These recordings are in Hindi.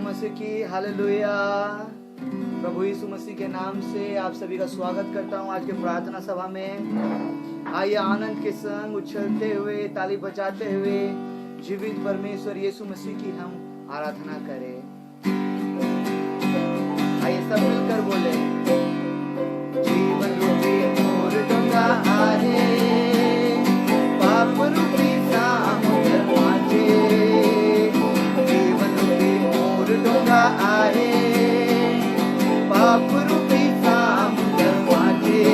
मसीह की। हालेलुया। प्रभु यीशु मसीह के नाम से आप सभी का स्वागत करता हूं आज के प्रार्थना सभा में। आइए आनंद के संग उछलते हुए, ताली बजाते हुए जीवित परमेश्वर यीशु मसीह की हम आराधना करें। आइए सब मिलकर बोले, जीवन रूपी मोर डोंगा आहे, पाप रूपी समुद्र माझे। जीवन रूपी मोर डोंगा आहे, पाप रूपी समुद्र माझे।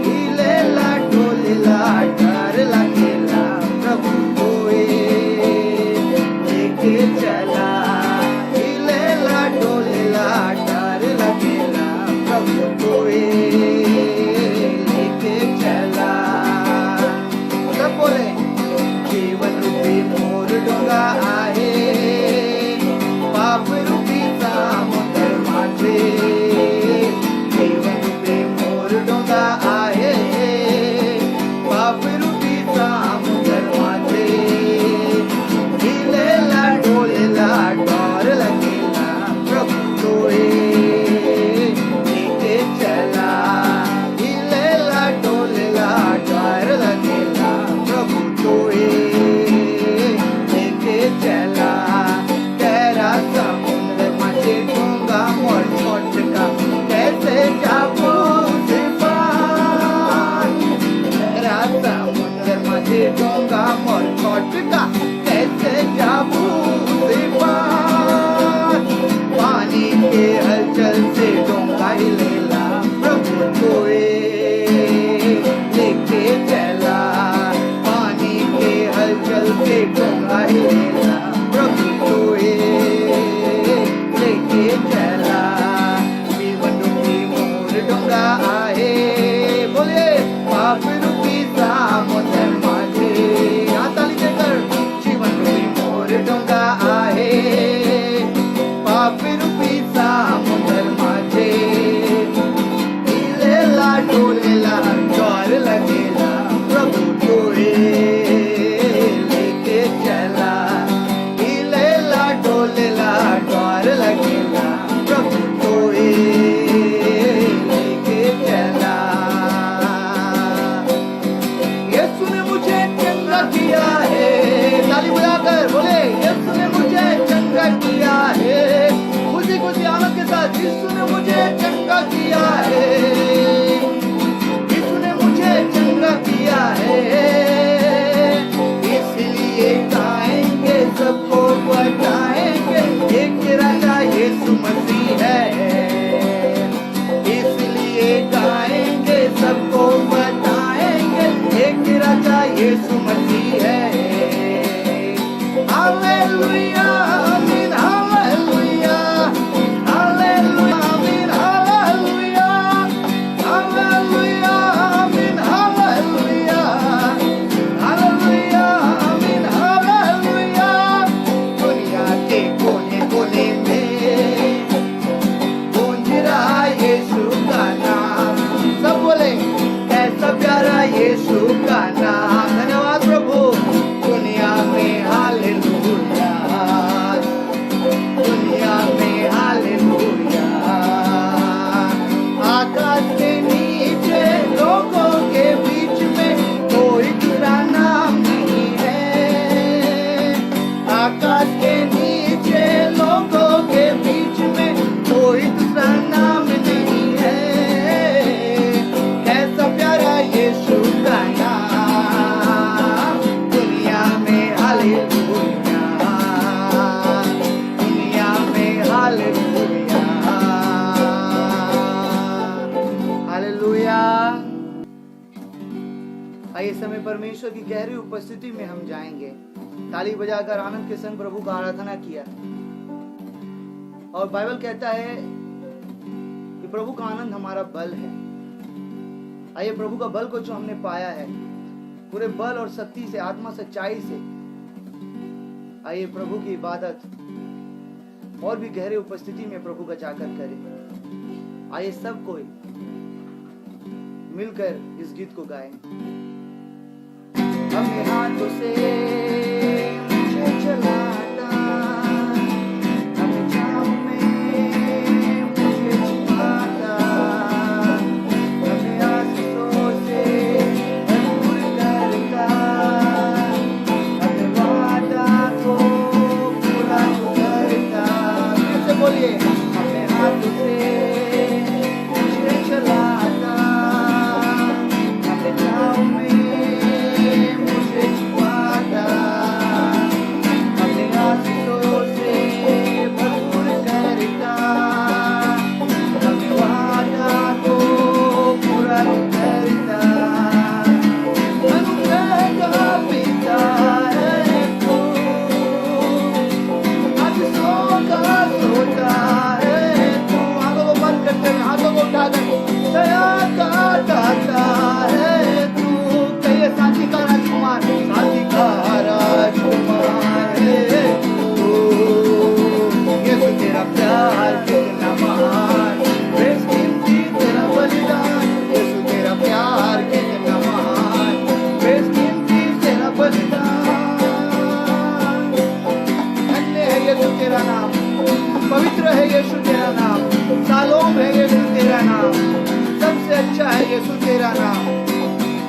हिलेला डोलेला डर लागेला, प्रभु तोय लेके चला। हिलेला डोलेला डर लागेला, प्रभु तोय लेके चला। सब बोले, जीवन रूपी मोर डोंगा आहे, पाप रूपी समुद्र माझे। जीवन रूपी मोर डोंगा आहे, पाप रूपी समुद्र माझे। हिलेला डोलेला डर लगेला, प्रभु तोय लेके चला। हिलेला डोलेला डर लगेला, प्रभु तोय लेके चला। गहरा समुद्र माझे डोंगा मोर छोटका, कैसे जाबो उसे पार। गहरा समुद्र माझे डोंगा मोर छोटका, कैसे जाबो उसे पार। पानी के हलचल से डोंगा हिलेला, प्रभु तोय लेके चला। पानी के हलचल से डोंगा हिलेला, प्रभु तोय लेके चला। जीवन रूपी मोर डोंगा आहे, बोले पाप रूपी समुद्र माझे। ताली देकर, जीवन रूपी मोर डोंगा आहे, पाप रूपी समुद्र माझे। हिलेला डोलेला डर लगेला, प्रभु तोय लेके चला। हिलेला डोलेला डर लगेला, प्रभु तोय लेके चला। यीशु ने मुझे चंगा किया है, ताली बजाकर बोले, यीशु ने मुझे चंगा किया है। खुशी खुशी आनंद के साथ, यीशु ने मुझे चंगा किया है। यीशु ने मुझे चंगा किया है, इसलिए गाएंगे, सबको बताएंगे, एक राजा यीशु मसीह है। इसलिए गाएंगे, सबको बताएंगे, एक राजा यीशु मसीह है। हालेलुया, आमीन, हालेलुया, हालेलुया, आमीन, हालेलुया, हालेलुया, आमीन, हालेलुया, हालेलुया, आमीन, हालेलुया। दुनिया के कोने कोने में गूंज रहा यीशु का नाम। सब बोले, कैसा प्यारा यीशु का नाम। धन्यवाद प्रभु। दुनिया में हालेलुया, दुनिया में हालेलुया। आकाश के नीचे लोगों के बीच में कोई दूसरा नाम नहीं है। आकाश के नीचे लोगों के बीच में कोई दूसरा नाम नहीं है। कैसा प्यारा यीशु का नाम। दुनिया में हालेलुया, दुनिया में हालेलुया, हालेलुया। आइए समय परमेश्वर की गहरी उपस्थिति में हम जाएंगे। ताली बजाकर आनंद के संग प्रभु का आराधना किया। और बाइबल कहता है कि प्रभु का आनंद हमारा बल है। आइए प्रभु का बल को जो हमने पाया है, पूरे बल और शक्ति से, आत्मा सच्चाई से, आइए प्रभु की इबादत और भी गहरे उपस्थिति में प्रभु का जाकर करें। आइए सब कोई मिलकर इस गीत को गाएं। अपने हाथों से मुझे चलाता, पवित्र है यीशु तेरा नाम, शालोम है यीशु तेरा नाम, सबसे अच्छा है यीशु तेरा नाम।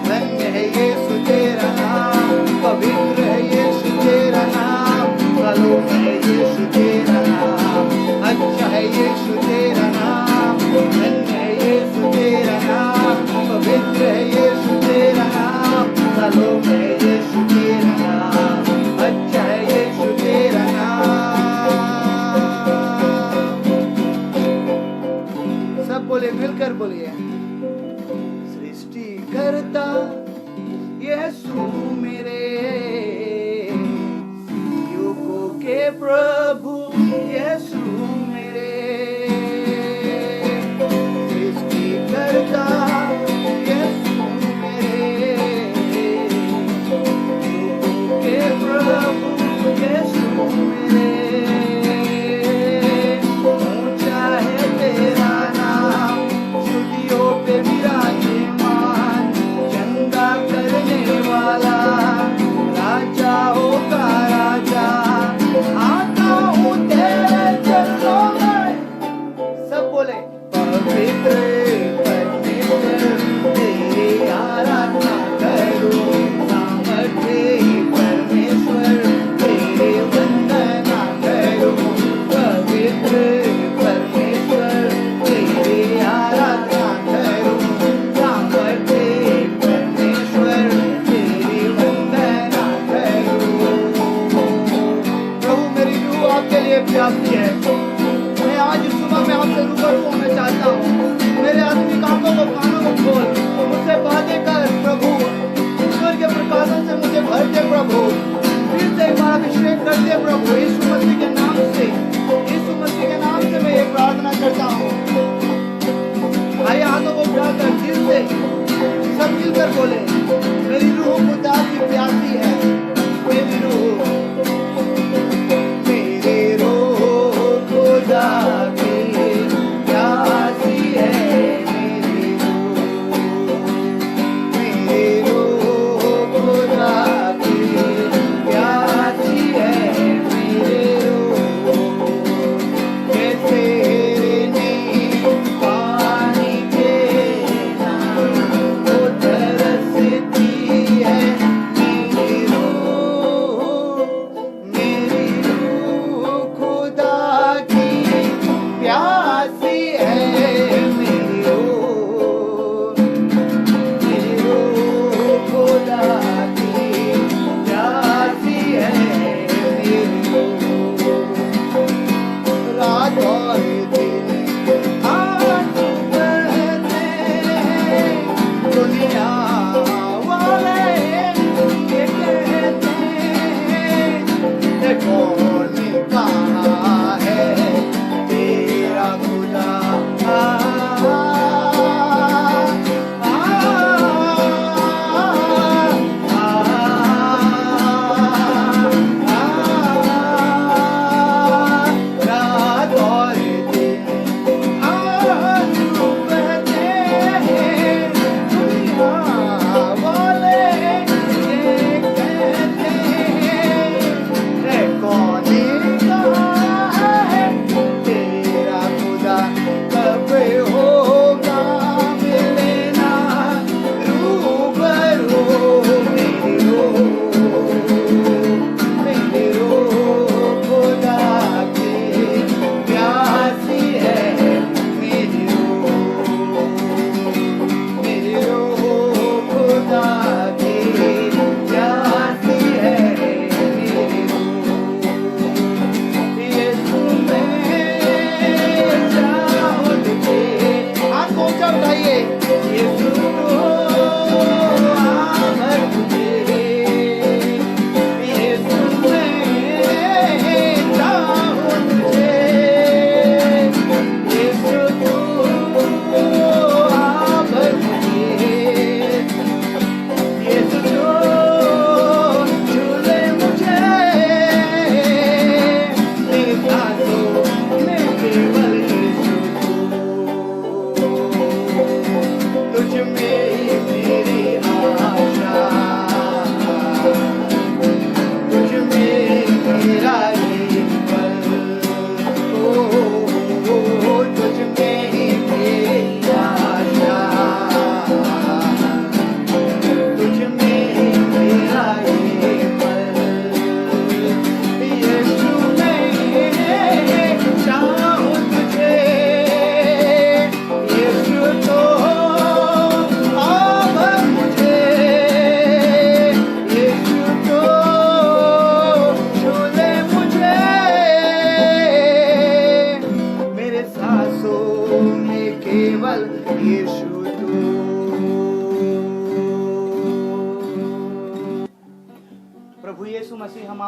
धन्य है यीशु तेरा नाम, पवित्र है यीशु तेरा नाम, शालोम है यीशु तेरा नाम, अच्छा है यीशु तेरा नाम। धन्य है यीशु तेरा नाम, पवित्र है यीशु तेरा नाम, शालोम है यीशु तेरा नाम, अच्छा है यीशु तेरा नाम। सब बोले, मिलकर बोलिए, सृष्टि करता यीशु मेरे, युगों के प्रभु यीशु मेरे, सृष्टि करता यीशु मेरे, युगों के प्रभु यीशु मेरे, ऊंचा है तेरा नाम, स्तुतियों पे विराजमान, चंगा करने वाला, राजाओं का राजा, आता हूँ तेरे चरणों में। सब बोले, पवित्र परमेश्वर तेरी आराधना करूं, सामर्थी परमेश्वर तेरी वंदना करूं, पवित्र परमेश्वर तेरी आराधना करूं, सामर्थी परमेश्वर तेरी वंदना करूं। प्रभु मेरी रूह आपके लिए प्यासी है, मैं आज इस सुबह में आपसे रूबरू होना चाहता हूँ। मेरे आत्मिक आंखों को, कानों को खोल, मुझसे बातें कर प्रभु, ईश्वर के प्रकाशन से मुझे भर दे प्रभु, फिर से एक बार अभिषेक कर दे प्रभु, यीशु मसीह के नाम से, यीशु मसीह के नाम से मैं ये प्रार्थना करता हूँ। आइए हाथों को उठाकर दिल से सब मिलकर बोले, मेरी रूह खुदा की प्यासी है, मेरी रूह, मेरी रूह खुदा की प्यासी है, मेरी रूह खुदा की प्यासी है, मेरी रूह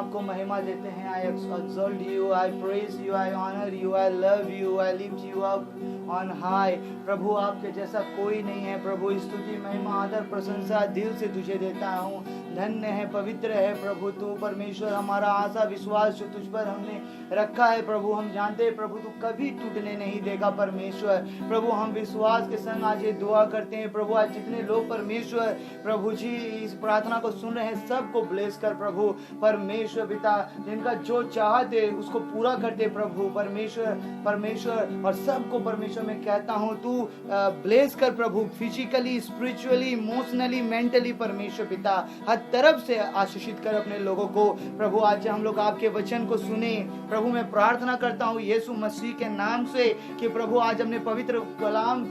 आपको महिमा देते हैं। आई exalt you, I praise you, I honor you, I love you, I lift you up on high। प्रभु आपके जैसा कोई नहीं है प्रभु। स्तुति महिमा आदर प्रशंसा दिल से तुझे देता हूँ। धन्य है पवित्र है प्रभु तू परमेश्वर। हमारा आशा विश्वास जो तुझ पर हमने रखा है प्रभु, हम जानते हैं प्रभु तू कभी टूटने नहीं देगा परमेश्वर। प्रभु हम विश्वास के संग आज ये दुआ करते हैं प्रभु। आज जितने लोग परमेश्वर प्रभु जी इस प्रार्थना को सुन रहे हैं सबको ब्लेस कर प्रभु परमेश्वर पिता। जिनका जो चाहते उसको पूरा करते प्रभु परमेश्वर और सबको परमेश्वर में कहता हूँ तू ब्लेस कर प्रभु। फिजिकली स्पिरिचुअली इमोशनली मेंटली परमेश्वर पिता हर तरफ से आशीषित कर अपने लोगों को प्रभु। आज हम लोग आपके वचन को सुने प्रभु। मैं प्रार्थना करता हूँ यीशु मसीह के नाम से कि प्रभु आज अपने पवित्र कलाम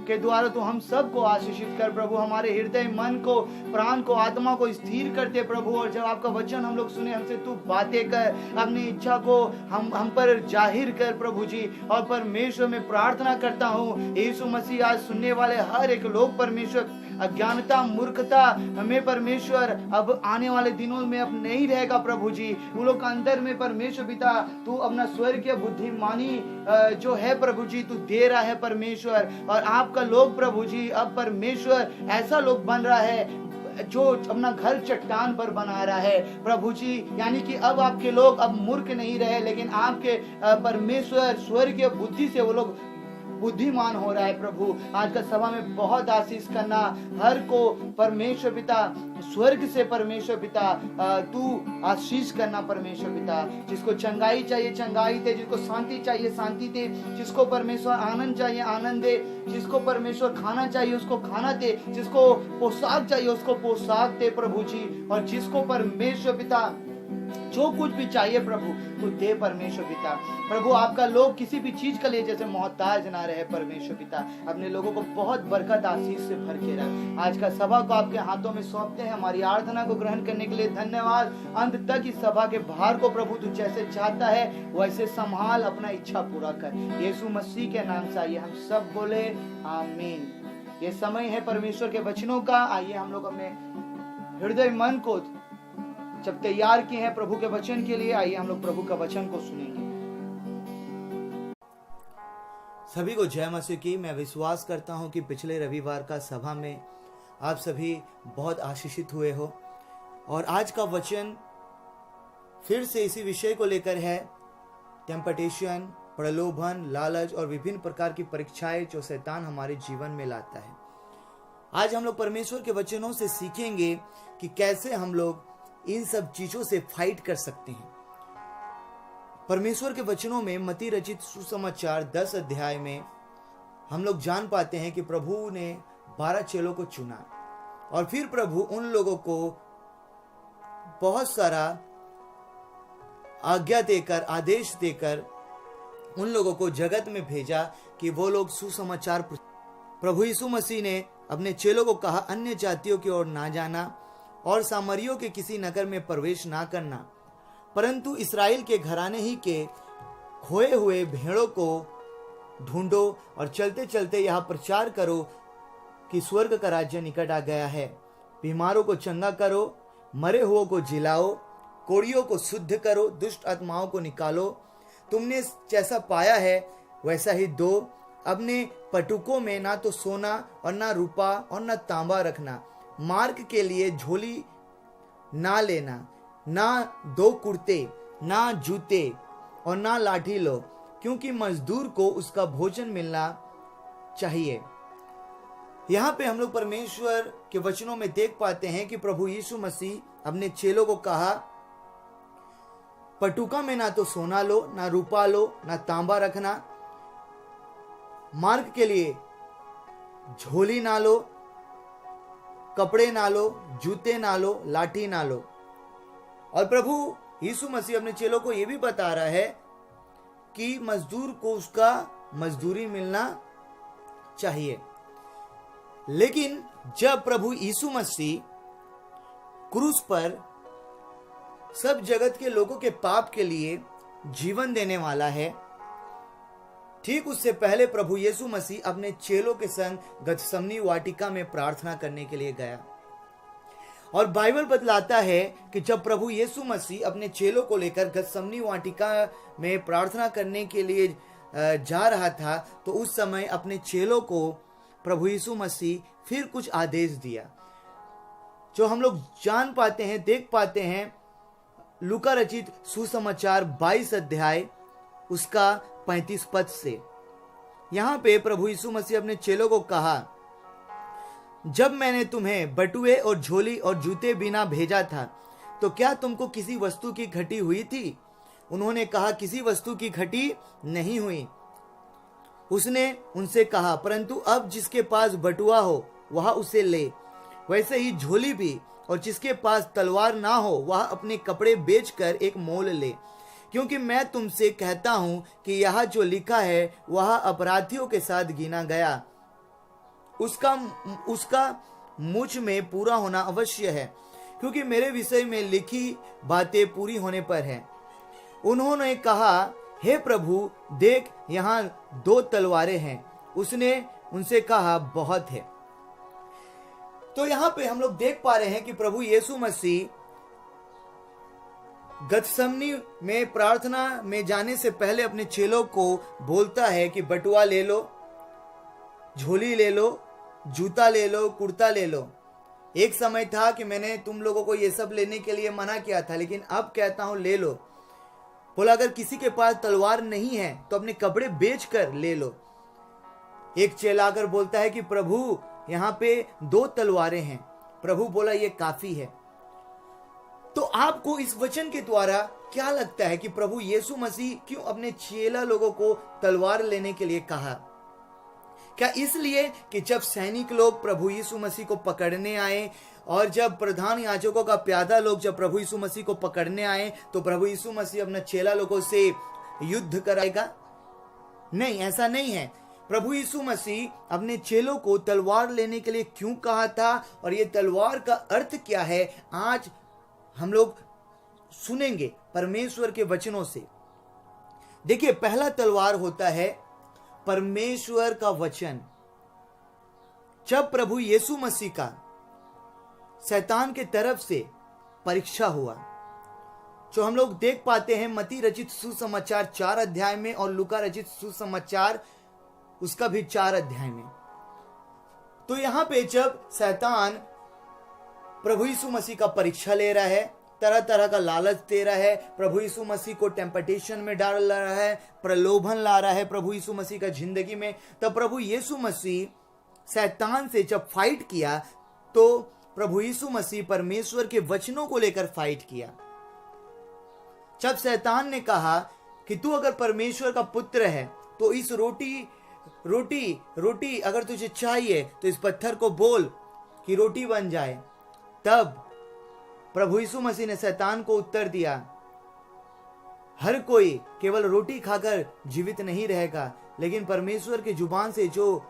के द्वारा तो हम सबको आशीषित कर प्रभु। हमारे हृदय मन को प्राण को आत्मा को स्थिर करते प्रभु। और जब आपका वचन हम लोग सुने हमसे तू बातें कर, अपनी इच्छा को हम पर जाहिर कर प्रभु जी। और परमेश्वर में प्रार्थना करता हूँ यीशु मसीह आज सुनने वाले हर एक लोग परमेश्वर अज्ञानता मूर्खता हमें परमेश्वर अब आने वाले दिनों में अब नहीं रहेगा प्रभु जी। वो लोग अंदर में परमेश्वर पिता तू अपना स्वर्गीय बुद्धिमानी जो है प्रभु जी तू दे रहा है परमेश्वर। और आपका लोग प्रभु जी अब परमेश्वर ऐसा लोग बन रहा है जो अपना घर चट्टान पर बना रहा है प्रभु जी। यानी कि अब आपके लोग अब मूर्ख नहीं रहे लेकिन आपके परमेश्वर स्वर्गीय बुद्धि से वो लोग बुद्धिमान हो रहा है प्रभु। आज का सभा में बहुत आशीष करना हर को परमेश्वर पिता स्वर्ग से परमेश्वर पिता तू आशीष करना परमेश्वर पिता। जिसको चंगाई चाहिए चंगाई दे, जिसको शांति चाहिए शांति दे, जिसको परमेश्वर आनंद चाहिए आनंद दे, जिसको परमेश्वर खाना चाहिए उसको खाना दे, जिसको पोशाक चाहिए उसको पोशाक दे प्रभु जी। और जिसको परमेश्वर पिता जो कुछ भी चाहिए प्रभु तू दे परमेश्वर पिता। प्रभु आपका लोग किसी भी चीज के लिए जैसे मोहताज ना रहे परमेश्वर पिता। अपने लोगों को बहुत बरकत आशीष से भर के रख। आज का सभा को आपके हाथों में सौंपते हैं। हमारी आराधना को ग्रहण करने के लिए धन्यवाद। अंत तक इस सभा के भार को प्रभु तू जैसे चाहता है वैसे संभाल, अपना इच्छा पूरा कर। यीशु मसीह के नाम से आइए हम सब बोले आमीन। ये समय है परमेश्वर के वचनों का। आइए हम लोग अपने हृदय मन को जब तैयार किए हैं प्रभु के वचन के लिए, आइए हम लोग प्रभु का वचन को सुनेंगे। सभी को जय मसीह की। मैं विश्वास करता हूं कि पिछले रविवार का सभा में आप सभी बहुत आशीषित हुए हो। और आज का वचन फिर से इसी विषय को लेकर है, टेम्पटेशन, प्रलोभन, लालच और विभिन्न प्रकार की परीक्षाएं जो शैतान हमारे जीवन में लाता है। आज हम लोग परमेश्वर के वचनों से सीखेंगे कि कैसे हम लोग इन सब चीजों से फाइट कर सकते हैं। परमेश्वर के वचनों में मत्ती रचित सुसमाचार 10 अध्याय में हम लोग जान पाते हैं कि प्रभु ने 12 चेलों को चुना और फिर प्रभु उन लोगों को बहुत सारा आज्ञा देकर आदेश देकर उन लोगों को जगत में भेजा कि वो लोग सुसमाचार। प्रभु यीशु मसीह ने अपने चेलों को कहा अन्य जातियों की ओर ना जाना और सामरियों के किसी नगर में प्रवेश ना करना, परंतु इस्राएल के घराने ही के खोए हुए भेड़ों को ढूंढो और चलते चलते यह प्रचार करो कि स्वर्ग का राज्य निकट आ गया है। बीमारों को चंगा करो, मरे हुओं को जिलाओ, कोड़ियों को शुद्ध करो, दुष्ट आत्माओं को निकालो। तुमने जैसा पाया है वैसा ही दो। अपने पटुकों में ना तो सोना और ना रूपा और ना तांबा रखना। मार्ग के लिए झोली ना लेना, ना 2 कुर्ते, ना जूते और ना लाठी लो, क्योंकि मजदूर को उसका भोजन मिलना चाहिए। यहाँ पे हम लोग परमेश्वर के वचनों में देख पाते हैं कि प्रभु यीशु मसीह अपने चेलों को कहा पटुका में ना तो सोना लो, ना रूपा लो, ना तांबा रखना। मार्ग के लिए झोली ना लो, कपड़े ना लो, जूते ना लो, लाठी ना लो। और प्रभु यीशु मसीह अपने चेलों को यह भी बता रहा है कि मजदूर को उसका मजदूरी मिलना चाहिए। लेकिन जब प्रभु यीशु मसीह क्रूस पर सब जगत के लोगों के पाप के लिए जीवन देने वाला है, ठीक उससे पहले प्रभु यीशु मसीह अपने चेलों के संग गतसमनी वाटिका में प्रार्थना करने के लिए गया। और बाइबल बतलाता है कि जब प्रभु यीशु मसीह अपने चेलों को लेकर गतसमनी वाटिका में प्रार्थना करने के लिए जा रहा था, तो उस समय अपने चेलों को प्रभु यीशु मसीह फिर कुछ आदेश दिया, जो हम लोग जान पाते हैं, देख पाते हैं लूका रचित सुसमाचार 22 अध्याय उसका 35 पद से। यहाँ पे प्रभु यीशु मसीह अपने चेलों को कहा, जब मैंने तुम्हें बटुए और झोली और जूते बिना भेजा था, तो क्या तुमको किसी वस्तु की घटी हुई थी? उन्होंने कहा, किसी वस्तु की घटी नहीं हुई। उसने उनसे कहा, परंतु अब जिसके पास बटुआ हो वह उसे ले, वैसे ही झोली भी, और जिसके पास तलवार ना हो वह अपने कपड़े बेचकर एक मोल ले, क्योंकि मैं तुमसे कहता हूं कि यह जो लिखा है वह अपराधियों के साथ गिना गया, उसका मुझ में पूरा होना अवश्य है, क्योंकि मेरे विषय में लिखी बातें पूरी होने पर है। उन्होंने कहा, हे प्रभु, देख यहाँ 2 तलवारें हैं। उसने उनसे कहा, बहुत है। तो यहाँ पे हम लोग देख पा रहे हैं कि प्रभु यीशु मसीह गतसमनी में प्रार्थना में जाने से पहले अपने चेलों को बोलता है कि बटुआ ले लो, झोली ले लो, जूता ले लो, कुर्ता ले लो। एक समय था कि मैंने तुम लोगों को ये सब लेने के लिए मना किया था, लेकिन अब कहता हूं ले लो। बोला, अगर किसी के पास तलवार नहीं है तो अपने कपड़े बेच कर ले लो। एक चेला आकर बोलता है कि प्रभु, यहाँ पे 2 तलवारें हैं। प्रभु बोला, ये काफी है। तो आपको इस वचन के द्वारा क्या लगता है कि प्रभु यीशु मसीह क्यों अपने चेला लोगों को तलवार लेने के लिए कहा? क्या इसलिए कि जब सैनिक लोग प्रभु यीशु मसीह को पकड़ने आए, और जब प्रधान याजकों का प्यादा लोग जब प्रभु यीशु मसीह को पकड़ने आए, तो प्रभु यीशु मसीह अपने चेला लोगों से युद्ध कराएगा? नहीं, ऐसा नहीं है। प्रभु यीशु मसीह अपने चेलों को तलवार लेने के लिए क्यों कहा था, और ये तलवार का अर्थ क्या है, आज हम लोग सुनेंगे परमेश्वर के वचनों से। देखिए, पहला तलवार होता है परमेश्वर का वचन। जब प्रभु यीशु मसीह का शैतान के तरफ से परीक्षा हुआ, जो हम लोग देख पाते हैं मत्ती रचित सुसमाचार 4 अध्याय में और लूका रचित सुसमाचार उसका भी 4 अध्याय में। तो यहां पे जब शैतान प्रभु यीशु मसीह का परीक्षा ले रहा है, तरह तरह का लालच दे रहा है, प्रभु यीशु मसीह को टेम्पटेशन में डाल रहा है, प्रलोभन ला रहा है प्रभु यीशु मसीह का जिंदगी में, तब प्रभु यीशु मसीह शैतान से जब फाइट किया, तो प्रभु यीशु मसीह परमेश्वर के वचनों को लेकर फाइट किया। जब शैतान ने कहा कि तू अगर परमेश्वर का पुत्र है तो इस रोटी अगर तुझे चाहिए तो इस पत्थर को बोल कि रोटी बन जाए, तब प्रभु यीशु मसीह ने शैतान को उत्तर दिया, हर कोई केवल रोटी खाकर जीवित नहीं रहेगा, लेकिन परमेश्वर की जुबान से जो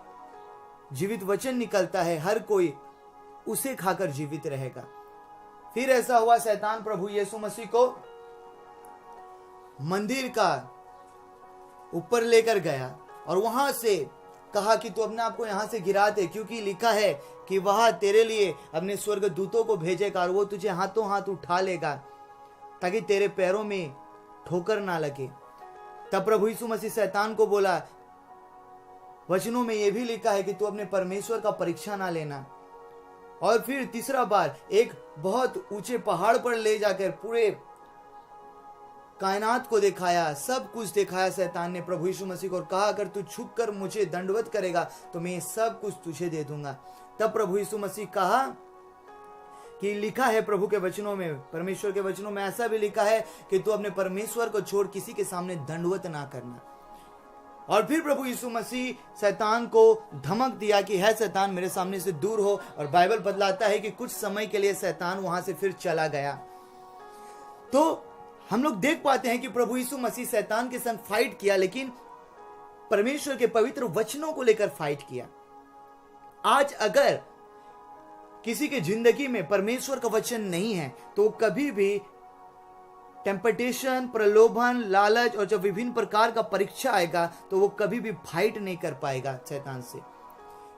जीवित वचन निकलता है, हर कोई उसे खाकर जीवित रहेगा। फिर ऐसा हुआ, शैतान प्रभु यीशु मसीह को मंदिर का ऊपर लेकर गया और वहां से कहा कि तू अपने आप को यहां से गिरा दे, क्योंकि लिखा है कि वह तेरे लिए अपने स्वर्गदूतों को भेजेगा और वो तुझे हाथों हाथ उठा लेगा ताकि तेरे पैरों में ठोकर ना लगे। तब प्रभु यीशु मसीह शैतान को बोला, वचनों में यह भी लिखा है कि तू अपने परमेश्वर का परीक्षा ना लेना। और फिर तीसरा बार एक बहुत ऊंचे पहाड़ पर ले जाकर पूरे कायनात को दिखाया, सब कुछ दिखाया शैतान ने प्रभु यीशु मसीह को, और कहा अगर तू झुक कर मुझे दंडवत करेगा तो मैं सब कुछ तुझे दे दूंगा। तब प्रभु यीशु मसीह कहा कि लिखा है प्रभु के वचनों में, परमेश्वर के वचनों में ऐसा भी लिखा है कि तू अपने परमेश्वर को छोड़ किसी के सामने दंडवत ना करना। और फिर प्रभु यीशु मसीह शैतान को धमक दिया कि है शैतान मेरे सामने से दूर हो, और बाइबल बतलाता है कि कुछ समय के लिए शैतान वहां से फिर चला गया। तो हम लोग देख पाते हैं कि प्रभु यीशु मसीह शैतान के साथ फाइट किया, लेकिन परमेश्वर के पवित्र वचनों को लेकर फाइट किया। आज अगर किसी के जिंदगी में परमेश्वर का वचन नहीं है तो कभी भी टेम्पटेशन, प्रलोभन, लालच और जब विभिन्न प्रकार का परीक्षा आएगा तो वो कभी भी फाइट नहीं कर पाएगा शैतान से।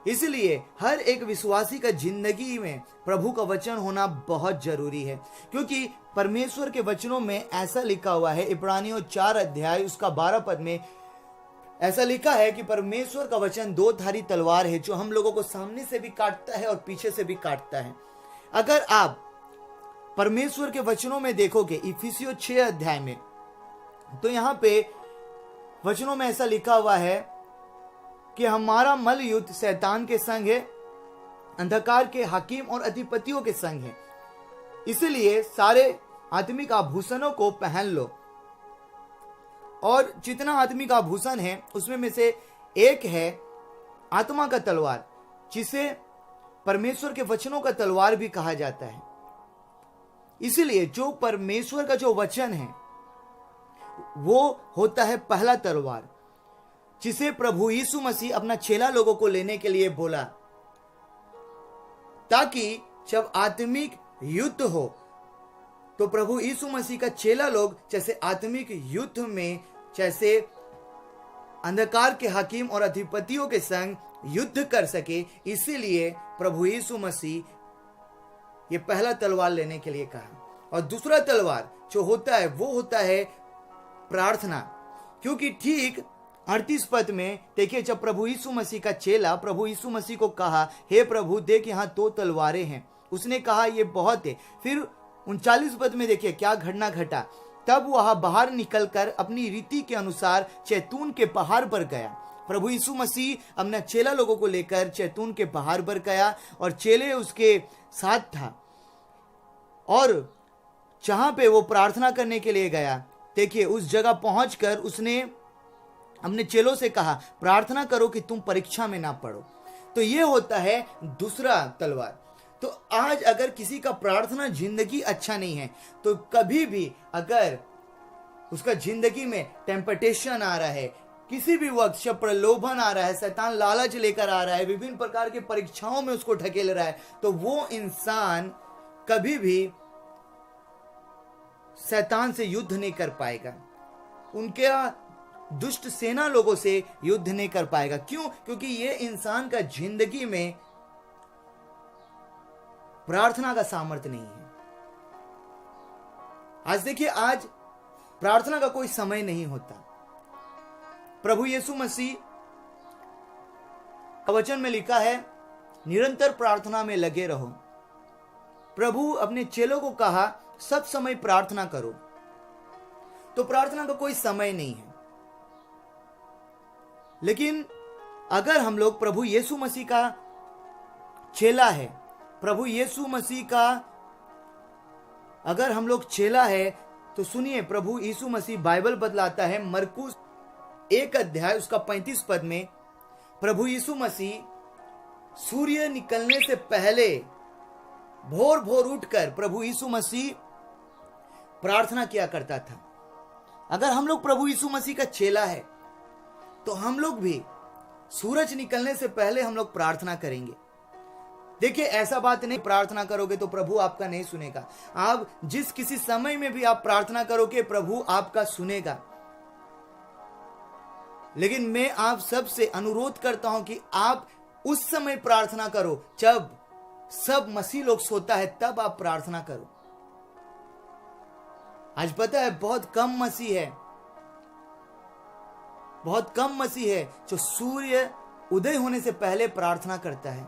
इसलिए हर एक विश्वासी का जिंदगी में प्रभु का वचन होना बहुत जरूरी है, क्योंकि परमेश्वर के वचनों में ऐसा लिखा हुआ है, इब्रानियों 4 अध्याय उसका 12 पद में ऐसा लिखा है कि परमेश्वर का वचन दो धारी तलवार है, जो हम लोगों को सामने से भी काटता है और पीछे से भी काटता है। अगर आप परमेश्वर के वचनों में देखोगे इफिसियों 6 अध्याय में, तो यहां पे वचनों में ऐसा लिखा हुआ है कि हमारा मल युद्ध शैतान के संग है, अंधकार के हाकिम और अधिपतियों के संग है। इसलिए सारे आत्मिक आभूषणों को पहन लो, और जितना आत्मिक आभूषण है उसमें में से एक है आत्मा का तलवार, जिसे परमेश्वर के वचनों का तलवार भी कहा जाता है। इसलिए जो परमेश्वर का जो वचन है वो होता है पहला तलवार, जिसे प्रभु यीशु मसीह अपना चेला लोगों को लेने के लिए बोला, ताकि जब आत्मिक युद्ध हो तो प्रभु यीशु मसीह का चेला लोग जैसे आत्मिक युद्ध में जैसे अंधकार के हाकिम और अधिपतियों के संग युद्ध कर सके। इसीलिए प्रभु यीशु मसीह ये पहला तलवार लेने के लिए कहा। और दूसरा तलवार जो होता है वो होता है प्रार्थना, क्योंकि ठीक 38 पद में देखिए, जब प्रभु यीशु मसीह का चेला प्रभु यीशु मसीह को कहा, हे प्रभु देख यहाँ 2 तलवारें हैं, उसने कहा ये बहुत है। फिर 39 पद में देखिए क्या घटना घटा, तब वह बाहर निकलकर अपनी रीति के अनुसार जैतून के पहाड़ पर गया। प्रभु यीशु मसीह अपना चेला लोगों को लेकर जैतून के पहाड़ पर गया और चेले उसके साथ था, और जहां पे वो प्रार्थना करने के लिए गया, देखिए उस जगह पहुंचकर उसने अपने चेलों से कहा, प्रार्थना करो कि तुम परीक्षा में ना पड़ो। तो ये होता है दूसरा तलवार। तो आज अगर किसी का प्रार्थना जिंदगी अच्छा नहीं है, तो कभी भी अगर उसका जिंदगी में टेम्पटेशन आ रहा है, किसी भी वक्त प्रलोभन आ रहा है, शैतान लालच लेकर आ रहा है, विभिन्न प्रकार के परीक्षाओं में उसको ढकेल रहा है, तो वो इंसान कभी भी शैतान से युद्ध नहीं कर पाएगा, उनके दुष्ट सेना लोगों से युद्ध नहीं कर पाएगा। क्यों? क्योंकि ये इंसान का जिंदगी में प्रार्थना का सामर्थ्य नहीं है। आज देखिए, आज प्रार्थना का कोई समय नहीं होता। प्रभु यीशु मसीह का वचन में लिखा है, निरंतर प्रार्थना में लगे रहो। प्रभु अपने चेलों को कहा, सब समय प्रार्थना करो। तो प्रार्थना का कोई समय नहीं है। लेकिन अगर हम लोग प्रभु यीशु मसीह का चेला है, प्रभु यीशु मसीह का अगर हम लोग चेला है, तो सुनिए, प्रभु यीशु मसीह बाइबल बतलाता है मरकुस 1 अध्याय उसका 35 पद में, प्रभु यीशु मसीह सूर्य निकलने से पहले भोर भोर उठकर प्रभु यीशु मसीह प्रार्थना किया करता था। अगर हम लोग प्रभु यीशु मसीह का चेला है, तो हम लोग भी सूरज निकलने से पहले हम लोग प्रार्थना करेंगे। देखिए, ऐसा बात नहीं प्रार्थना करोगे तो प्रभु आपका नहीं सुनेगा। आप जिस किसी समय में भी आप प्रार्थना करोगे, प्रभु आपका सुनेगा। लेकिन मैं आप सबसे अनुरोध करता हूं कि आप उस समय प्रार्थना करो जब सब मसीह लोग सोता है, तब आप प्रार्थना करो। आज पता है बहुत कम मसीह है, बहुत कम मसीह है जो सूर्य उदय होने से पहले प्रार्थना करता है।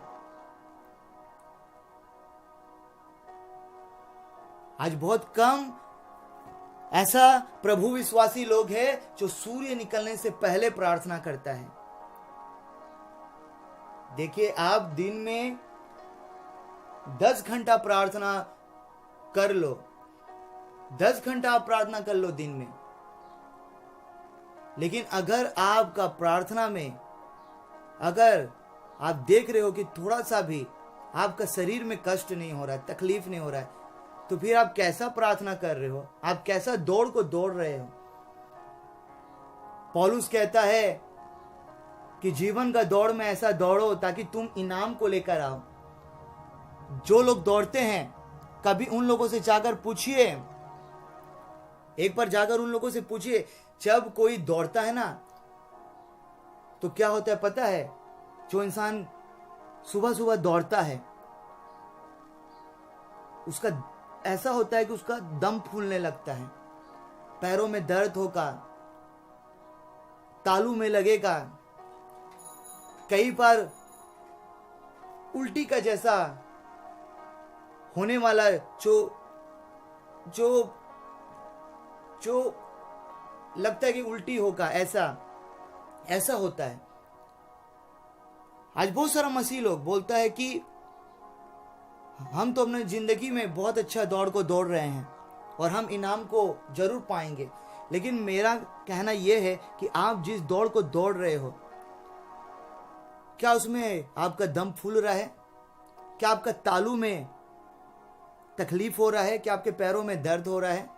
आज बहुत कम ऐसा प्रभु विश्वासी लोग हैं जो सूर्य निकलने से पहले प्रार्थना करता है। देखिए, आप दिन में 10 घंटा प्रार्थना कर लो, 10 घंटा आप प्रार्थना कर लो दिन में। लेकिन अगर आपका प्रार्थना में अगर आप देख रहे हो कि थोड़ा सा भी आपका शरीर में कष्ट नहीं हो रहा है, तकलीफ नहीं हो रहा है, तो फिर आप कैसा प्रार्थना कर रहे हो? आप कैसा दौड़ को दौड़ रहे हो? पौलुस कहता है कि जीवन का दौड़ में ऐसा दौड़ो ताकि तुम इनाम को लेकर आओ। जो लोग दौड़ते हैं, कभी उन लोगों से जाकर पूछिए, एक बार जाकर उन लोगों से पूछिए, जब कोई दौड़ता है ना, तो क्या होता है पता है? जो इंसान सुबह सुबह दौड़ता है, उसका ऐसा होता है कि उसका दम फूलने लगता है, पैरों में दर्द होगा, तालू में लगेगा, कई बार उल्टी का जैसा होने वाला जो लगता है कि उल्टी होगा, ऐसा होता है। आज बहुत सारा मसीह लोग बोलता है कि हम तो अपने जिंदगी में बहुत अच्छा दौड़ को दौड़ रहे हैं और हम इनाम को जरूर पाएंगे, लेकिन मेरा कहना यह है कि आप जिस दौड़ को दौड़ रहे हो, क्या उसमें आपका दम फूल रहा है? क्या आपका तालू में तकलीफ हो रहा है? क्या आपके पैरों में दर्द हो रहा है?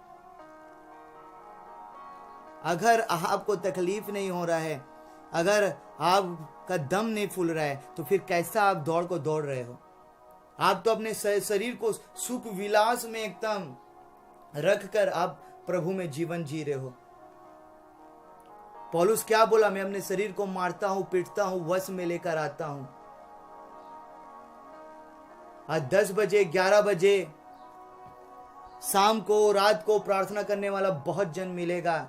अगर आपको तकलीफ नहीं हो रहा है, अगर आपका दम नहीं फूल रहा है, तो फिर कैसा आप दौड़ को दौड़ रहे हो? आप तो अपने शरीर को सुख विलास में एकदम रखकर आप प्रभु में जीवन जी रहे हो। पौलुस क्या बोला? मैं अपने शरीर को मारता हूं, पीटता हूं, वश में लेकर आता हूं। आज 10 बजे 11 बजे शाम को, रात को प्रार्थना करने वाला बहुत जन मिलेगा,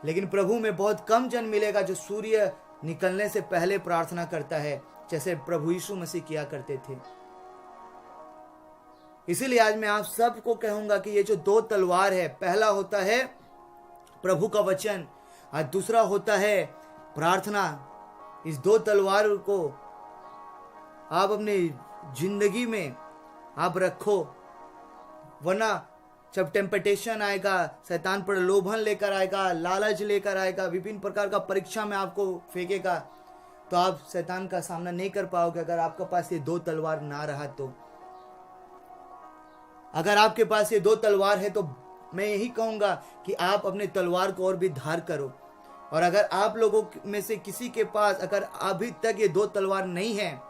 लेकिन प्रभु में बहुत कम जन मिलेगा जो सूर्य निकलने से पहले प्रार्थना करता है, जैसे प्रभु यीशु मसीह किया करते थे। इसीलिए आज मैं आप सबको कहूंगा कि ये जो 2 तलवार है, पहला होता है प्रभु का वचन और दूसरा होता है प्रार्थना। इस 2 तलवार को आप अपनी जिंदगी में आप रखो, वरना जब टेम्पटेशन आएगा, शैतान पर लोभन लेकर आएगा, लालच लेकर आएगा, विभिन्न प्रकार का परीक्षा में आपको फेंकेगा, तो आप शैतान का सामना नहीं कर पाओगे अगर आपके पास ये 2 तलवार ना रहा तो। अगर आपके पास ये 2 तलवार है तो मैं यही कहूंगा कि आप अपने तलवार को और भी धार करो। और अगर आप लोगों में से किसी के पास अगर अभी तक ये 2 तलवार नहीं है,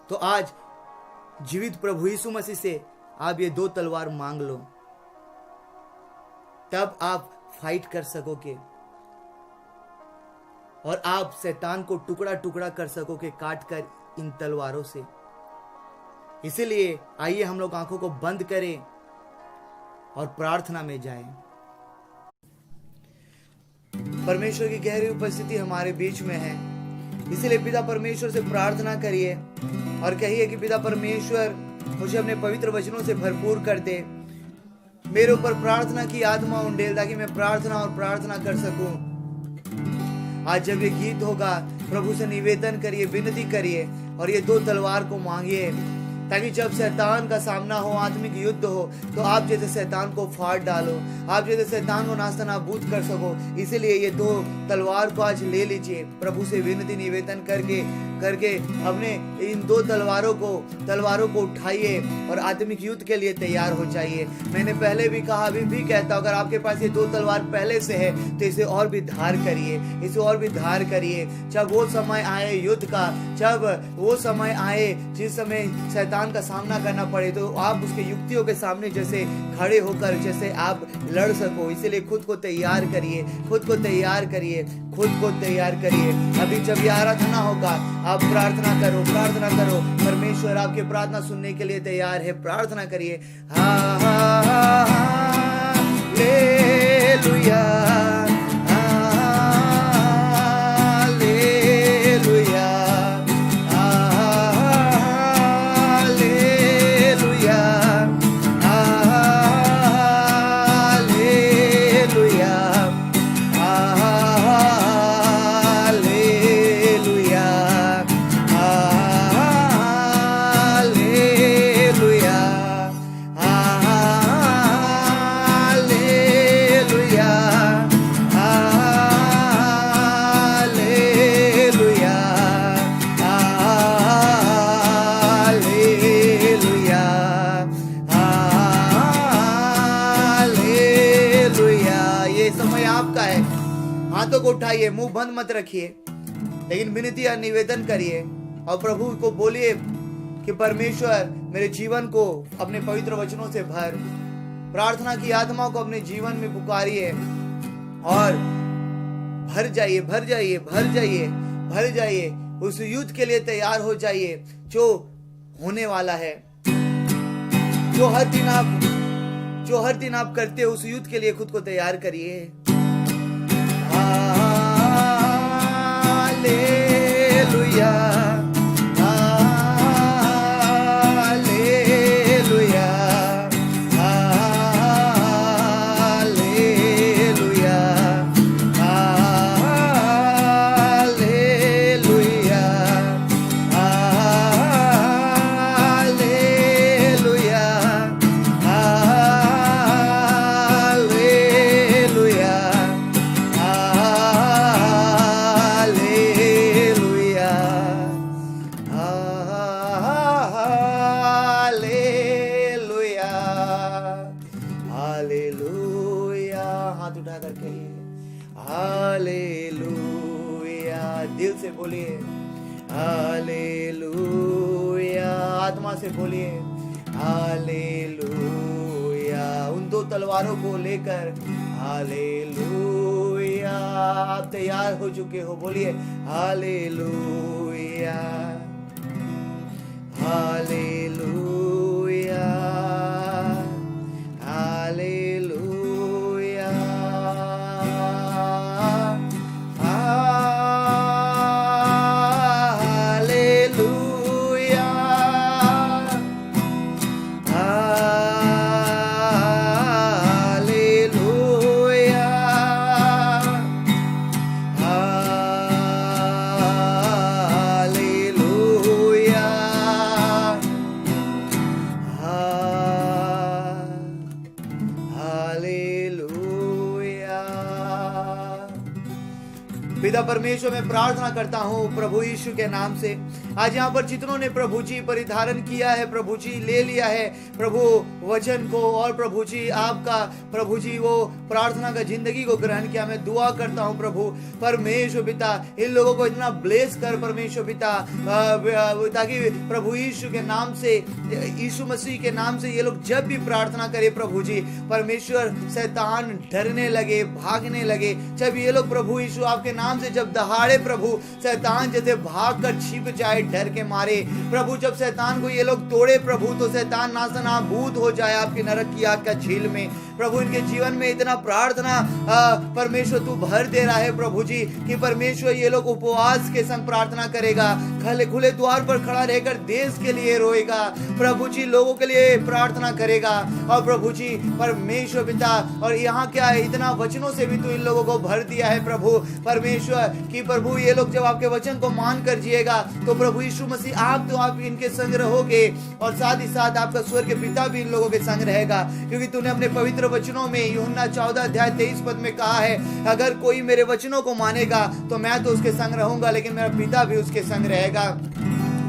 तो आज जीवित प्रभु यीशु मसीह से आप ये 2 तलवार मांग लो, तब आप फाइट कर सकोगे और आप शैतान को टुकड़ा टुकड़ा कर सकोगे काट कर इन तलवारों से। इसीलिए आइए हम लोग आंखों को बंद करें और प्रार्थना में जाएं। परमेश्वर की गहरी उपस्थिति हमारे बीच में है, इसलिए पिता परमेश्वर से प्रार्थना करिए और कहिए कि पिता परमेश्वर मुझे अपने पवित्र वचनों से भरपूर कर दे, मेरे ऊपर प्रार्थना की आत्मा उंडेल, ताकि मैं प्रार्थना कर सकूं। आज जब ये गीत होगा, प्रभु से निवेदन करिए, विनती करिए और ये 2 तलवार को मांगिए, ताकि जब शैतान का सामना हो, आत्मिक युद्ध हो, तो आप जैसे शैतान को फाड़ डालो, आप जैसे शैतान को नास्तनाबूद कर सको। इसीलिए ये 2 तलवार को आज ले लीजिए, प्रभु से विनती निवेदन करके अपने इन 2 तलवारों को उठाइए और आत्मिक युद्ध के लिए तैयार हो जाइए। मैंने पहले भी कहा, अभी भी कहता हूं, अगर आपके पास ये 2 तलवार पहले से है तो इसे और भी धार करिए, जब वो समय आए युद्ध का, जब वो समय आए जिस समय शैतान का सामना करना पड़े, तो आप उसके युक्तियों के सामने जैसे खड़े होकर जैसे आप लड़ सको। इसलिए खुद को तैयार करिए। अभी जब ये आराधना होगा, आप प्रार्थना करो। परमेश्वर आपकी प्रार्थना सुनने के लिए तैयार है। प्रार्थना करिए। हालेलुया, हालेलुया, हालेलुया, हालेलुया, हाथों को उठाइए, मुंह बंद मत रखिए, लेकिन विनती या निवेदन करिए और प्रभु को बोलिए कि परमेश्वर मेरे जीवन को अपने पवित्र वचनों से भर। प्रार्थना की आत्मा को अपने जीवन में पुकारिए और भर जाइए। उस युद्ध के लिए तैयार हो जाइए जो होने वाला है। जो हर दिन आप करते हो, उस युद्ध के लिए खुद को तैयार करिए। Hallelujah, hallelujah, hallelujah, hallelujah, hallelujah, hallelujah, hallelujah, hallelujah, hallelujah. हाथ उठा कर कहिए हालेलुया, दिल से बोलिए हालेलुया, आत्मा से बोलिए हालेलुया। उन दो तलवारों को लेकर हालेलुया। आप तैयार हो चुके हो, बोलिए hallelujah, hallelujah, hallelujah, hallelujah, hallelujah, hallelujah, hallelujah. पिता परमेश्वर, मैं प्रार्थना करता हूँ प्रभु यीशु के नाम से, आज यहाँ पर जितनों ने प्रभु जी परिधारण किया है, प्रभु जी ले लिया है प्रभु वचन को, और प्रभु जी आपका प्रभु जी वो प्रार्थना का जिंदगी को ग्रहण किया, मैं दुआ करता हूँ प्रभु परमेश्वर पिता, इन लोगों को इतना ब्लेस कर परमेश्वर पिता, ताकि प्रभु यीशु के नाम से, यीशु मसीह के नाम से ये लोग जब भी प्रार्थना करे प्रभु जी परमेश्वर, शैतान डरने लगे, भागने लगे। जब ये लोग प्रभु यीशु आपके नाम से जब दहाड़े प्रभु, शैतान जैसे भाग कर छिप जाए डर के मारे प्रभु। जब शैतान को ये लोग तोड़े प्रभु, तो शैतान नासनाबूद हो जाए आपके नरक की आग का झील में प्रभु। इनके जीवन में इतना प्रार्थना परमेश्वर तू भर दे रहा है प्रभु जी, कि परमेश्वर ये लोग उपवास के संग प्रार्थना करेगा, खुले द्वार पर खड़ा रहकर देश के लिए रोएगा प्रभु जी, लोगों के लिए प्रार्थना करेगा। और प्रभु जी परमेश्वर पिता, और यहाँ क्या है, इतना वचनों से भी तू इन लोगों को भर दिया है प्रभु परमेश्वर, कि प्रभु ये लोग जब आपके वचन को मान कर जिएगा तो प्रभु यीशु मसीह आप इनके संग रहोगे, और साथ ही साथ आपका स्वर्ग पिता भी इन लोगों के संग रहेगा, क्योंकि तूने अपने पवित्र वचनों में यूहन्ना 14:23 में कहा है, अगर कोई मेरे वचनों को मानेगा तो मैं तो उसके संग रहूंगा, लेकिन मेरा पिता भी उसके संग रहेगा।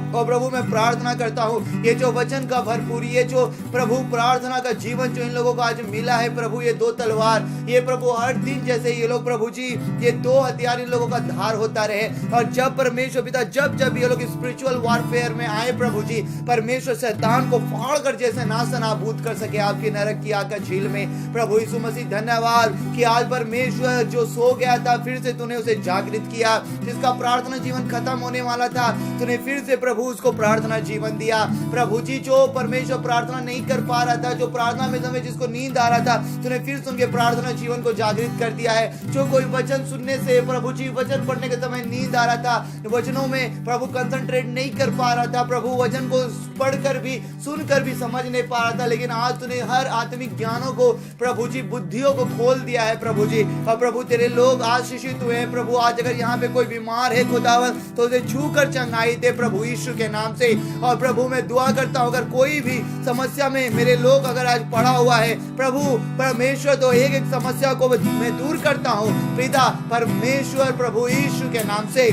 और प्रभु मैं प्रार्थना करता हूँ, ये जो वचन का भरपूरी, ये जो प्रभु प्रार्थना का जीवन जो इन लोगों को आज मिला है प्रभु, ये दो तलवार, ये प्रभु हर दिन जैसे ये लोग प्रभु जी, ये दो हथियार इन लोगों का धार होता रहे, और जब परमेश्वर पिता जब ये लोग स्पिरिचुअल वॉरफेयर में आए प्रभु जी, परमेश्वर शैतान को फाड़ कर जैसे नासनाबूद कर सके आपकी नरक की आग का झील में प्रभु यीशु मसीह। धन्यवाद कि आज परमेश्वर जो सो गया था फिर से तूने उसे जागृत किया, जिसका प्रार्थना जीवन खत्म होने वाला था तूने फिर से प्रभु उसको प्रार्थना जीवन दिया प्रभु जी। जो परमेश्वर प्रार्थना नहीं कर पा रहा था, जो प्रार्थना में समय जिसको नींद आ रहा था, तूने फिर सुन के प्रार्थना जीवन को जागृत कर दिया है। जो कोई वचन सुनने से प्रभु जी, वचन पढ़ने के समय नींद आ रहा था, वचनों में प्रभु कंसंट्रेट नहीं कर पा रहा था प्रभु, वचन को पढ़कर भी सुनकर भी समझ नहीं पा रहा था, लेकिन आज तूने हर आत्मिक ज्ञानों को प्रभु जी, बुद्धियों को खोल दिया है प्रभु जी। और प्रभु तेरे लोग आशीषित हुए हैं प्रभु। आज अगर यहाँ पे कोई बीमार है खुदावन, तो उसे छू कर चंगाई दे प्रभु यीशु के नाम से। और प्रभु मैं दुआ करता हूँ, अगर कोई भी समस्या में मेरे लोग अगर आज पड़ा हुआ है प्रभु परमेश्वर, तो एक एक समस्या को मैं दूर करता हूँ पिता परमेश्वर प्रभु यीशु के नाम से।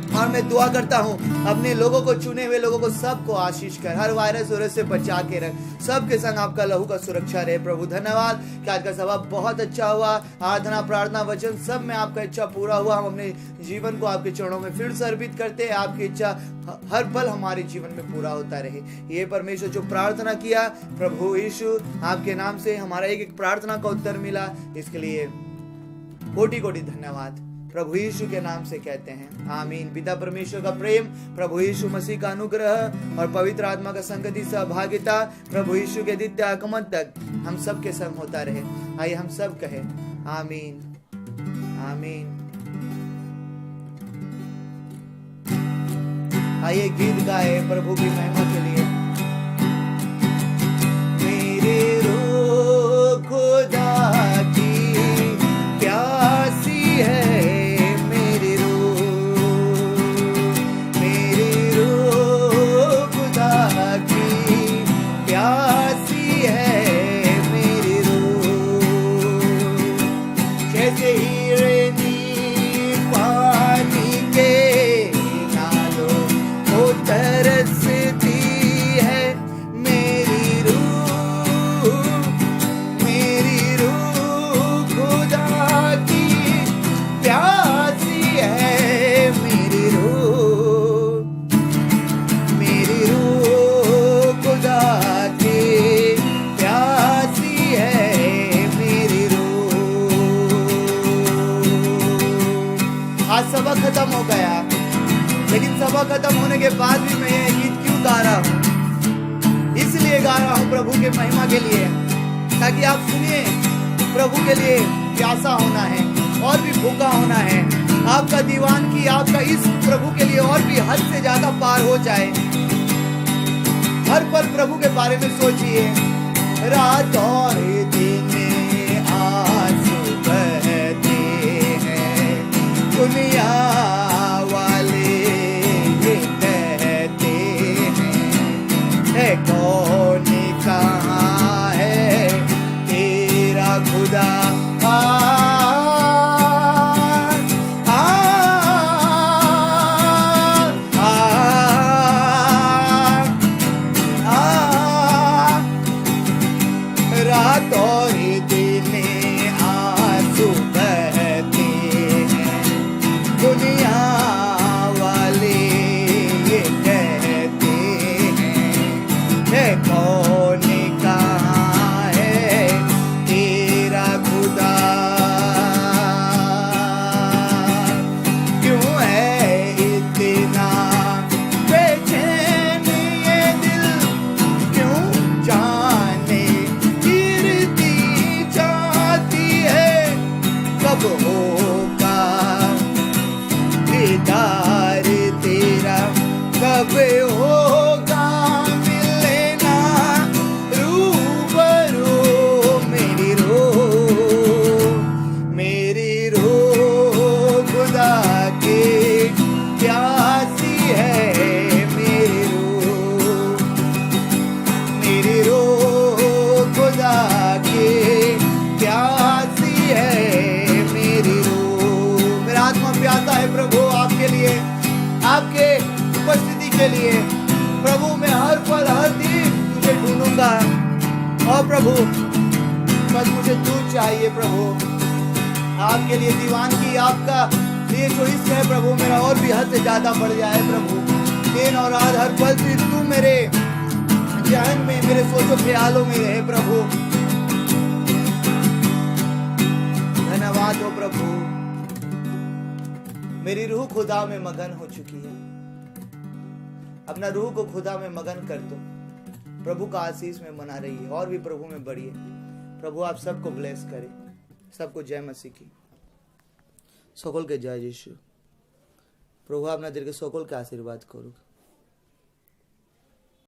और मैं दुआ करता हूँ अपने लोगों को, चुने हुए लोगों को सबको आशीष कर, हर वायरस वायरस से बचा के रख, सबके संग आपका लहू का सुरक्षा रहे प्रभु। धन्यवाद कि आज का सभा बहुत अच्छा हुआ, आराधना प्रार्थना वचन सब में आपका इच्छा पूरा हुआ। हम अपने जीवन को आपके चरणों में फिर से अर्पित करते हैं, आपकी इच्छा हर पल हमारे जीवन में पूरा होता रहे। ये परमेश्वर जो प्रार्थना किया प्रभु यीशु आपके नाम से, हमारा एक एक प्रार्थना का उत्तर मिला, इसके लिए कोटि कोटि धन्यवाद। प्रभु यीशु के नाम से कहते हैं आमीन। पिता परमेश्वर का प्रेम, प्रभु यीशु मसीह का अनुग्रह और पवित्र आत्मा का संगति सहभागिता प्रभु यीशु के द्वितीय आगमन तक हम सब के संग होता रहे। आइए हम सब कहें आमीन आमीन। आइए गीत गाए प्रभु की महिमा के लिए। मेरे रूह खुदा की प्यासी है, मेरी रूह खुदा की प्यासी है, मेरी रूह जैसे हीरे पानी के नालों को तरसती है, मेरी रूह खुदा की प्यासी है, मेरी रूह खुदा की प्यासी है, मेरी रूह। आज सबक खत्म हो गया, लेकिन सभा खत्म होने के बाद भी मैं ये गीत क्यों गा रहा हूँ? इसलिए गा रहा हूँ प्रभु के महिमा के लिए, ताकि आप सुनिए प्रभु के लिए प्यासा होना है और भी भूखा होना है। आपका दीवानगी, आपका इस प्रभु के लिए और भी हद से ज्यादा पार हो जाए। हर पल प्रभु के बारे में सोचिए। रात और दिन आंसू बहते हैं, दुनिया कौन कहाँ है तेरा खुदा? रात और दिन आंसू बहते हैं, दुनिया वाले ये कहते हैं कौन कहाँ है तेरा खुदा? क्यों है इतना बेचैन ये दिल, क्यों जाने गिरती जाती है? कब होगा दीदार तेरा, कब होगा आपके उपस्थिति के लिए। प्रभु मैं हर पल हर दिन तुझे ढूंढूंगा। और प्रभु बस मुझे तू चाहिए प्रभु। आपके लिए दीवानगी, आपका लिए जो इश्क है प्रभु मेरा और भी हद से ज्यादा बढ़ जाए प्रभु। दिन और रात हर पल तू मेरे जहन में, मेरे सोचो ख्यालों में रहे प्रभु। धन्यवाद हो प्रभु। मेरी रूह खुदा में मगन हो चुकी है। अपना रूह को खुदा में मगन कर दो। प्रभु का आशीष में मना रही है और भी प्रभु में बढ़िए। प्रभु आप सबको ब्लेस करे। सबको जय मसीह की। সকলকে জয় যিশু। প্রভু আপনাদেরকে সকলকে আশীর্বাদ করুক।